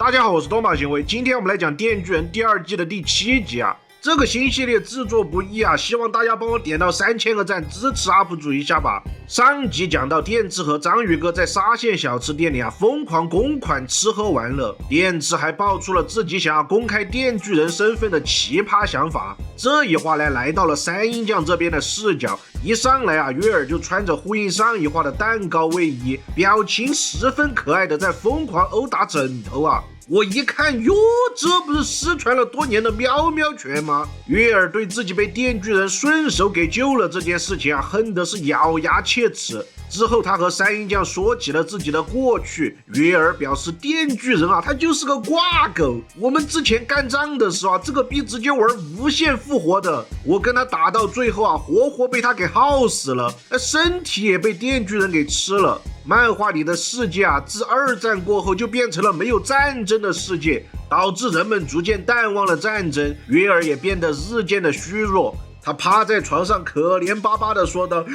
大家好，我是东宝行为，今天我们来讲《电锯人》第2季的第7集啊。这个新系列制作不易啊，希望大家帮我点到3000个赞，支持 UP 主一下吧。上集讲到电池和章鱼哥在沙县小吃店里疯狂公款吃喝玩乐，电池还爆出了自己想要公开电锯人身份的奇葩想法。这一话呢，来到了三鹰酱这边的视角，一上来约尔就穿着呼应上一话的蛋糕卫衣，表情十分可爱的在疯狂殴打枕头啊。我一看，哟，这不是失传了多年的喵喵拳吗？约尔对自己被电锯人顺手给救了这件事情恨得是咬牙切齿。之后他和三鹰酱说起了自己的过去，约尔表示电锯人他就是个挂狗，我们之前干仗的时候这个逼直接玩无限复活的，我跟他打到最后活活被他给耗死了，身体也被电锯人给吃了。漫画里的世界自2战过后就变成了没有战争的世界，导致人们逐渐淡忘了战争，约尔也变得日渐的虚弱。他趴在床上可怜巴巴的说道：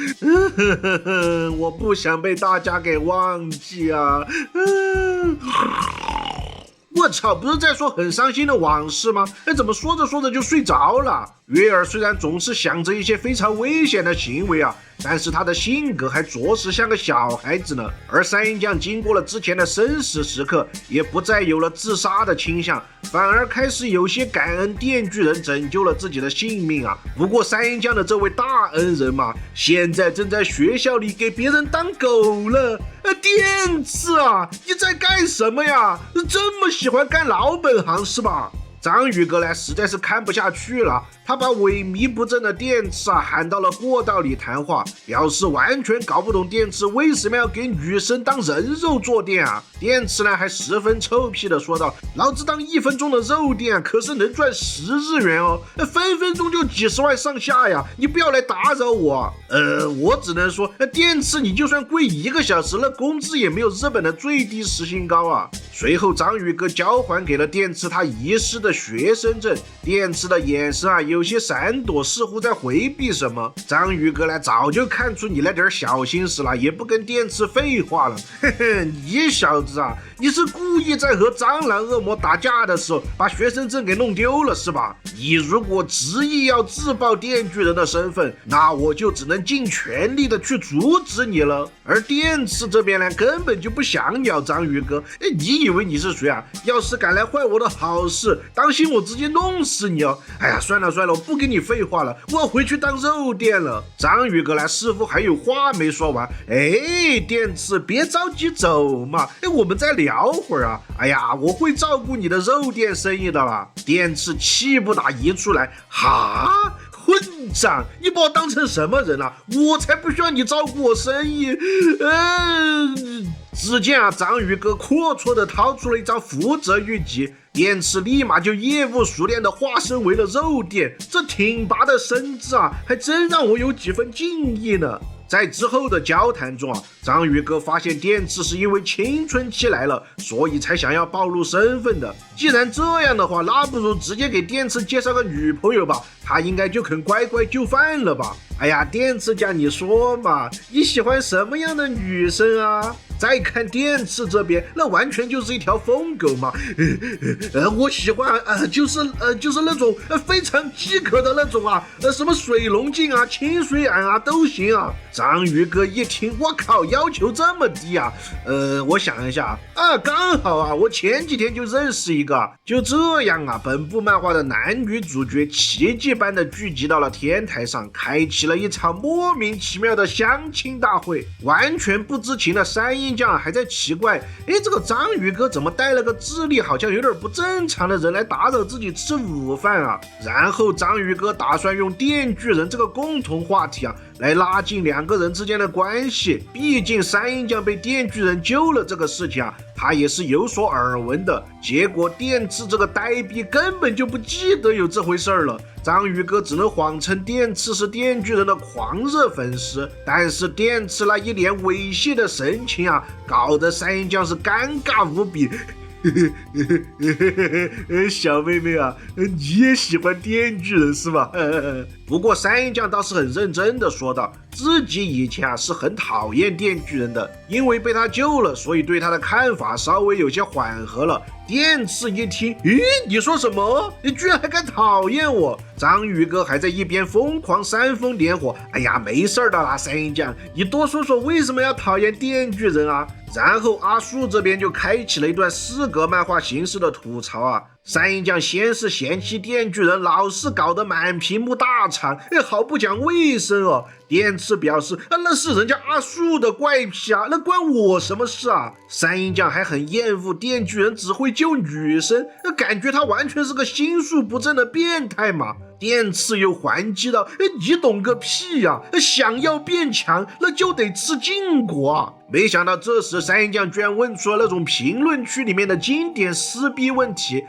我不想被大家给忘记啊。我操，不是在说很伤心的往事吗？怎么说着说着就睡着了？约尔虽然总是想着一些非常危险的行为但是他的性格还着实像个小孩子呢。而三鹰酱经过了之前的生死时刻，也不再有了自杀的倾向，反而开始有些感恩电锯人拯救了自己的性命不过三鹰酱的这位大恩人现在正在学校里给别人当狗了。电次你在干什么呀？这么喜欢干老本行是吧？章鱼哥呢实在是看不下去了，他把萎靡不振的电池喊到了过道里谈话，表示完全搞不懂电池为什么要给女生当人肉坐垫电池呢还十分臭屁的说道：老子当1分钟的肉垫可是能赚10日元分分钟就几十万上下呀，你不要来打扰我。我只能说电池你就算跪1个小时，那工资也没有日本的最低时薪高随后章鱼哥交还给了电池他遗失的学生证，电池的眼神有些闪躲，似乎在回避什么。章鱼哥呢早就看出你那点小心思了，也不跟电池废话了。你小子你是故意在和蟑螂恶魔打架的时候把学生证给弄丢了是吧？你如果执意要自爆电锯人的身份，那我就只能尽全力的去阻止你了。而电池这边呢根本就不想鸟章鱼哥，你以为你是谁要是敢来坏我的好事，当心我直接弄死你算了，我不跟你废话了，我要回去当肉垫了。章鱼哥呢似乎还有话没说完，电池别着急走嘛，我们再聊会儿我会照顾你的肉垫生意的啦。电池气不打一处来，混账，你把我当成什么人我才不需要你照顾我生意。只见章鱼哥阔绰的掏出了一张福泽谕籍，电池立马就业务熟练的化身为了肉垫，这挺拔的身姿还真让我有几分敬意呢。在之后的交谈中章鱼哥发现电池是因为青春期来了，所以才想要暴露身份的。既然这样的话，那不如直接给电池介绍个女朋友吧，他应该就肯乖乖就范了吧。电池讲你说嘛，你喜欢什么样的女生再看电池这边，那完全就是一条疯狗嘛。我喜欢就是那种非常饥渴的那种什么水龙镜清水眼都行章鱼哥一听，我靠，要求这么低我想一下刚好我前几天就认识一个，就这样本部漫画的男女主角奇迹般的聚集到了天台上，开启了一场莫名其妙的相亲大会。完全不知情的三鹰酱还在奇怪，这个章鱼哥怎么带了个智力好像有点不正常的人来打扰自己吃午饭然后章鱼哥打算用电锯人这个共同话题来拉近2个人之间的关系，毕竟三鹰酱被电锯人救了这个事情他也是有所耳闻的。结果电池这个呆逼根本就不记得有这回事了，章鱼哥只能谎称电池是电锯人的狂热粉丝，但是电池那一脸猥亵的神情搞得三鹰酱是尴尬无比。小妹妹你也喜欢电锯人是吧？不过三鹰将倒是很认真的说道，自己以前是很讨厌电锯人的，因为被他救了，所以对他的看法稍微有些缓和了。电刺一听，咦，你说什么？你居然还敢讨厌我？章鱼哥还在一边疯狂煽风点火。哎呀，没事的啦，三鹰将，你多说说为什么要讨厌电锯人啊？然后阿树这边就开启了一段四格漫画形式的吐槽啊。三鹰将先是嫌弃电锯人老是搞得满屏幕大长，好不讲卫生哦。电刺表示，那是人家阿树的怪癖啊，那关我什么事啊？三鹰将还很厌恶电锯人只会救女生，感觉他完全是个心术不正的变态嘛。电刺又还击道，你懂个屁呀！想要变强，那就得吃禁果啊！没想到这时三鹰将居然问出了那种评论区里面的经典撕逼问题。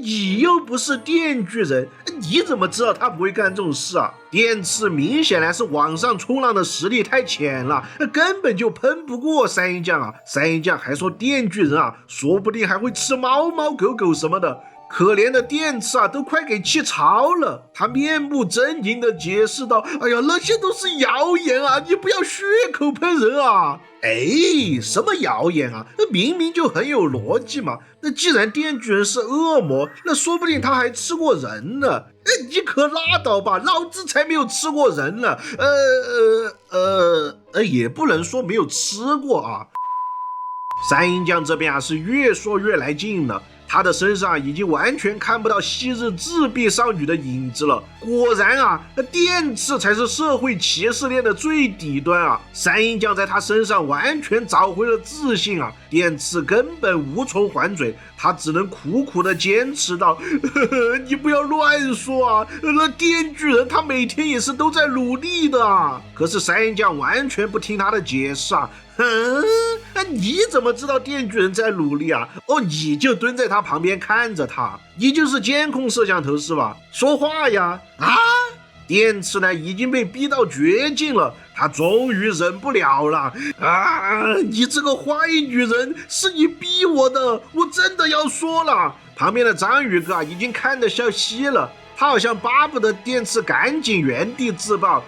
你又不是电锯人，你怎么知道他不会干这种事啊？电刺明显是网上冲浪的实力太浅了，根本就喷不过三鹰将啊！三鹰将还说电锯人啊，说不定还会吃猫猫狗狗什么的。可怜的电刺啊，都快给气潮了。他面目狰狞地解释道：“哎呀，那些都是谣言啊，你不要血口喷人啊！”哎，什么谣言啊？那明明就很有逻辑嘛。那既然电锯人是恶魔，那说不定他还吃过人呢。你可拉倒吧，老子才没有吃过人呢。也不能说没有吃过啊。三鹰将这边啊是越说越来劲了。他的身上已经完全看不到昔日自闭少女的影子了。果然啊，电刺才是社会歧视链的最底端啊！三鹰将在他身上完全找回了自信啊！电刺根本无从还嘴，他只能苦苦的坚持道：“你不要乱说啊！那电锯人他每天也是都在努力的啊！”可是三鹰将完全不听他的解释啊！你怎么知道电锯人在努力啊？你就蹲在他旁边看着他，你就是监控摄像头是吧？说话呀！啊！电刺呢已经被逼到绝境了，他终于忍不了了啊！你这个坏女人，是你逼我的，我真的要说了。旁边的章鱼哥已经看得笑嘻了。他好像巴不得电刺赶紧原地自爆。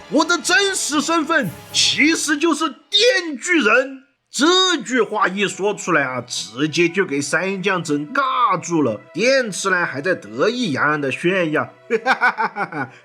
我的真实身份其实就是电锯人。这句话一说出来啊，直接就给三鹰将整尬住了。电刺呢还在得意洋洋的炫耀，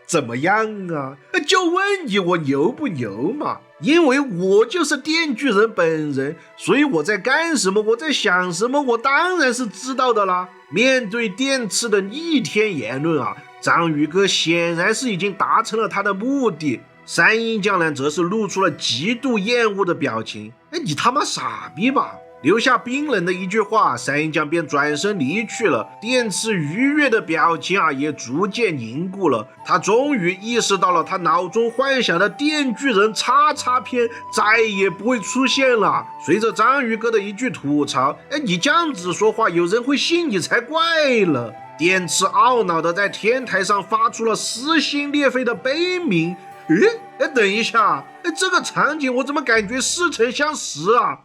怎么样啊？就问你我牛不牛嘛？因为我就是电锯人本人，所以我在干什么，我在想什么，我当然是知道的啦。面对电刺的逆天言论啊，章鱼哥显然是已经达成了他的目的。三鹰将呢则是露出了极度厌恶的表情。你他妈傻逼吧！留下冰冷的一句话，三鹰将便转身离去了。电刺愉悦的表情啊也逐渐凝固了。他终于意识到了他脑中幻想的电锯人叉叉篇再也不会出现了。随着章鱼哥的一句吐槽，你这样子说话有人会信你才怪了。电刺懊恼的在天台上发出了撕心裂肺的悲鸣。等一下，这个场景我怎么感觉似曾相识啊？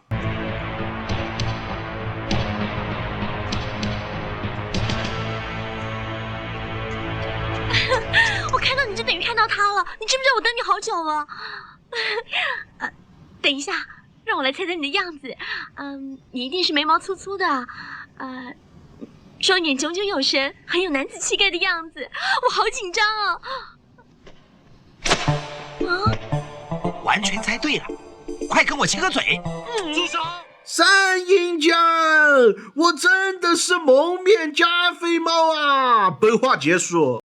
我看到你就等于看到他了，你知不知道我等你好久了？等一下，让我来猜猜你的样子。你一定是眉毛粗粗的，双眼炯炯有神，很有男子气概的样子。我好紧张啊！完全猜对了，快跟我亲个嘴！住手！三鹰将，我真的是蒙面加菲猫啊！本话结束。